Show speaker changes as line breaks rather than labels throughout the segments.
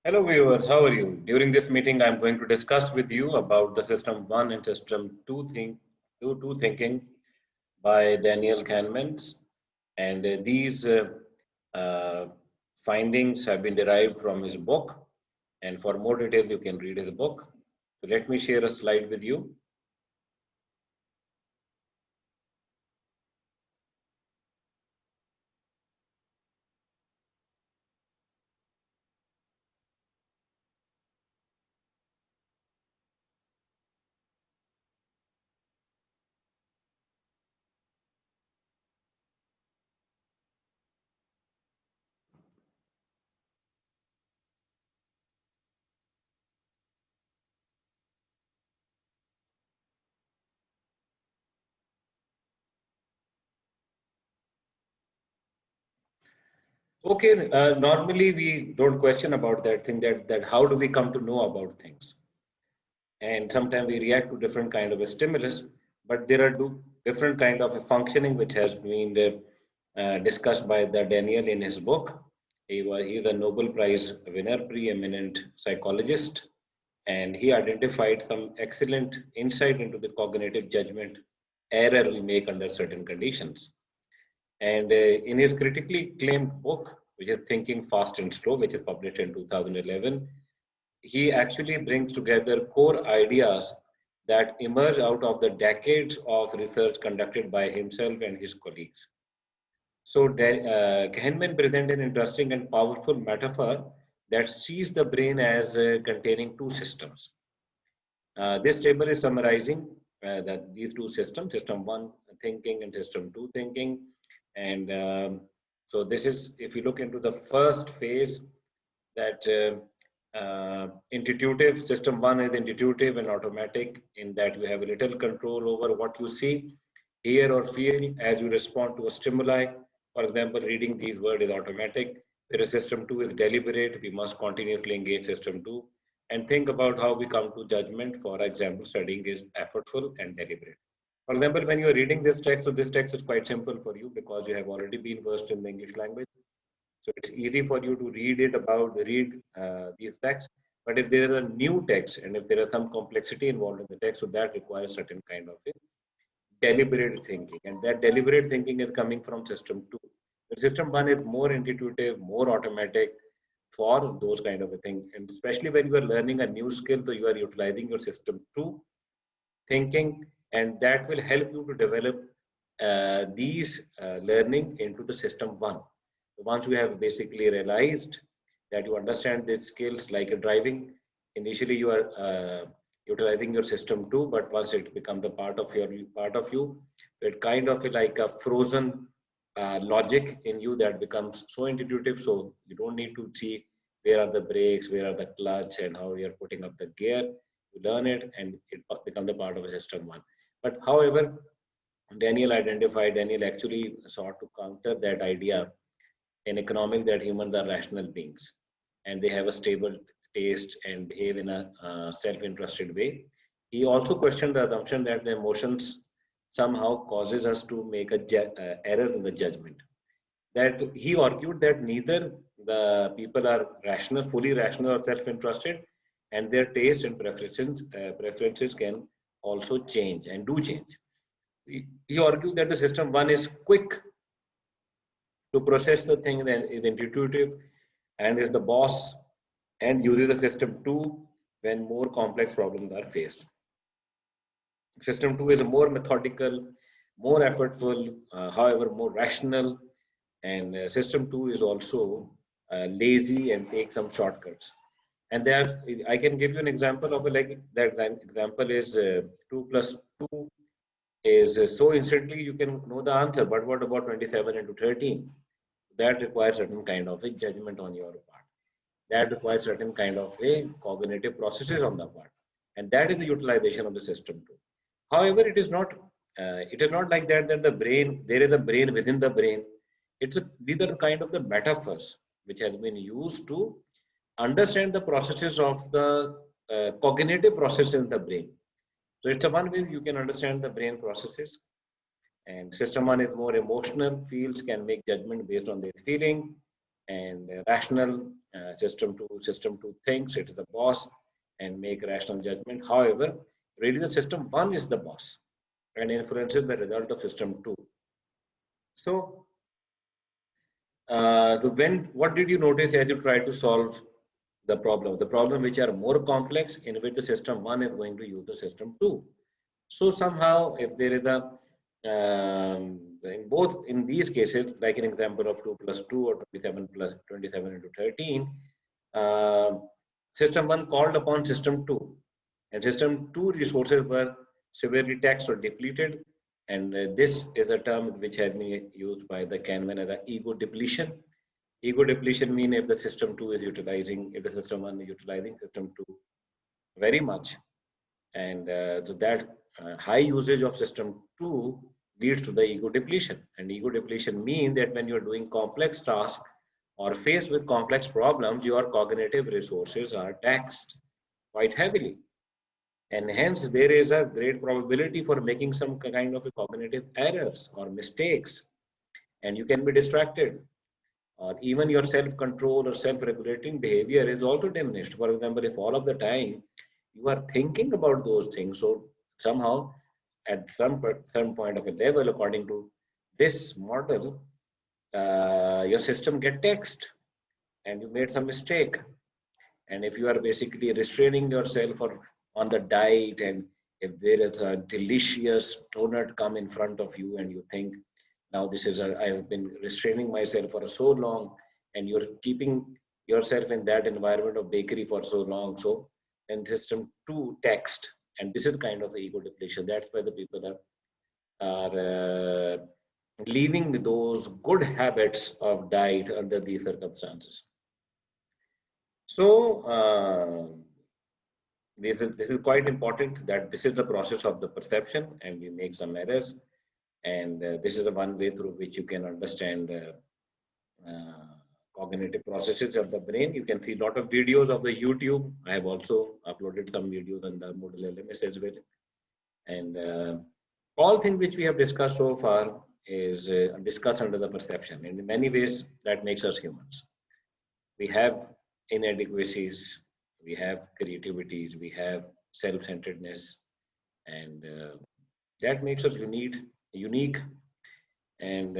Hello viewers, how are you? During this meeting, I'm going to discuss with you about the System 1 and System 2, two thinking by Daniel Kahneman. And these uh, findings have been derived from his book. And for more details, you can read his book. So let me share a slide with you. Okay, normally we don't question about that thing that how do we come to know about things? And sometimes we react to different kind of a stimulus, but there are different kind of a functioning which has been discussed by the Daniel in his book. He's a Nobel Prize winner, preeminent psychologist, and he identified some excellent insight into the cognitive judgment error we make under certain conditions. And in his critically acclaimed book, which is Thinking Fast and Slow, which is published in 2011, he actually brings together core ideas that emerge out of the decades of research conducted by himself and his colleagues. So, Kahneman presents an interesting and powerful metaphor that sees the brain as containing two systems. This table is summarizing that these two systems, system one thinking and system two thinking. And so this is, if you look into the first phase, that intuitive, system one is intuitive and automatic in that you have a little control over what you see, hear or feel as you respond to a stimuli. For example, reading these words is automatic. Whereas system two is deliberate, we must continuously engage system two and think about how we come to judgment. For example, studying is effortful and deliberate. For example, when you are reading this text, so this text is quite simple for you because you have already been versed in the English language. So it's easy for you to read these texts. But if there is a new text and if there is some complexity involved in the text, so that requires certain kind of a deliberate thinking. And that deliberate thinking is coming from system two. The system one is more intuitive, more automatic for those kind of a thing. And especially when you are learning a new skill, so you are utilizing your system two thinking, and that will help you to develop these learning into the system one. Once you have basically realized that you understand these skills like a driving, initially you are utilizing your system two, but once it becomes a part of you, so it kind of like a frozen logic in you that becomes so intuitive. So you don't need to see where are the brakes, where are the clutch, and how you're putting up the gear. You learn it, and it becomes a part of a system one. But however, Daniel actually sought to counter that idea in economics that humans are rational beings and they have a stable taste and behave in a self-interested way. He also questioned the assumption that the emotions somehow causes us to make a errors in the judgment. That he argued that neither the people are rational, fully rational or self-interested, and their taste and preferences can also change and do change. He argued that the system one is quick to process the thing that is intuitive and is the boss and uses the system 2 when more complex problems are faced. System 2 is more methodical, more effortful, however, more rational, and system 2 is also lazy and takes some shortcuts. And there, I can give you an example of a, like that example is 2 plus 2 is so instantly you can know the answer, but what about 27 into 13? That requires certain kind of a judgment on your part. That requires certain kind of a cognitive processes on the part, and that is the utilization of the system too. However, it is not like that the brain, there is a brain within the brain. These are kind of the metaphors which has been used to understand the processes of the cognitive process in the brain. So it's a one way you can understand the brain processes. And system one is more emotional, feels, can make judgment based on their feeling. And rational system two thinks it's the boss and make rational judgment. However, really the system one is the boss and influences the result of system two. So, what did you notice as you try to solve the problem? The problem which are more complex, in which the system one is going to use the system two. So somehow, if there is a in both in these cases, like an example of 2 plus 2 or 27 plus 27 into 13, uh, system 1 called upon system 2, and system 2 resources were severely taxed or depleted, and this is a term which has been used by the Kahneman as ego depletion. Ego depletion means if the system 2 is utilizing, if the system 1 is utilizing system 2 very much, and so that high usage of system 2 leads to the ego depletion. And ego depletion means that when you're doing complex tasks or faced with complex problems, your cognitive resources are taxed quite heavily. And hence, there is a great probability for making some kind of a cognitive errors or mistakes. And you can be distracted. Or even your self-control or self-regulating behavior is also diminished. For example, if all of the time you are thinking about those things, so somehow at some point of a level, according to this model, your system get taxed and you made some mistake. And if you are basically restraining yourself or on the diet, and if there is a delicious donut come in front of you and you think, now this is I have been restraining myself for so long, and you're keeping yourself in that environment of bakery for so long. So then system two text, and this is kind of ego depletion. That's why the people are leaving those good habits of diet under these circumstances. So this is quite important, that this is the process of the perception, and we make some errors, and this is the one way through which you can understand cognitive processes of the brain. You can see a lot of videos of the YouTube. I have also uploaded some videos on the Moodle LMS as well, and all things which we have discussed so far is discussed under the perception. And in many ways, that makes us humans. We have inadequacies, we have creativities, we have self-centeredness, and that makes us unique. And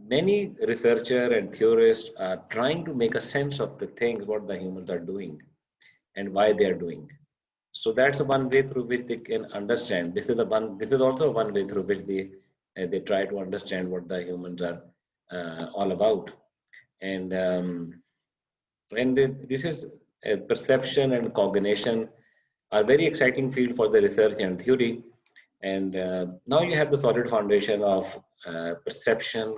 many researchers and theorists are trying to make a sense of the things what the humans are doing and why they are doing. So that's one way through which they can understand. This is also one way through which they try to understand what the humans are all about. And this is perception and cognition are very exciting field for the research and theory. And now you have the solid foundation of perception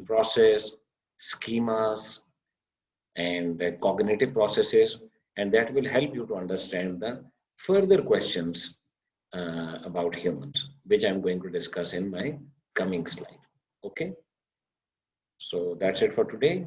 process, schemas, and cognitive processes, and that will help you to understand the further questions about humans, which I'm going to discuss in my coming slide. Okay, so that's it for today.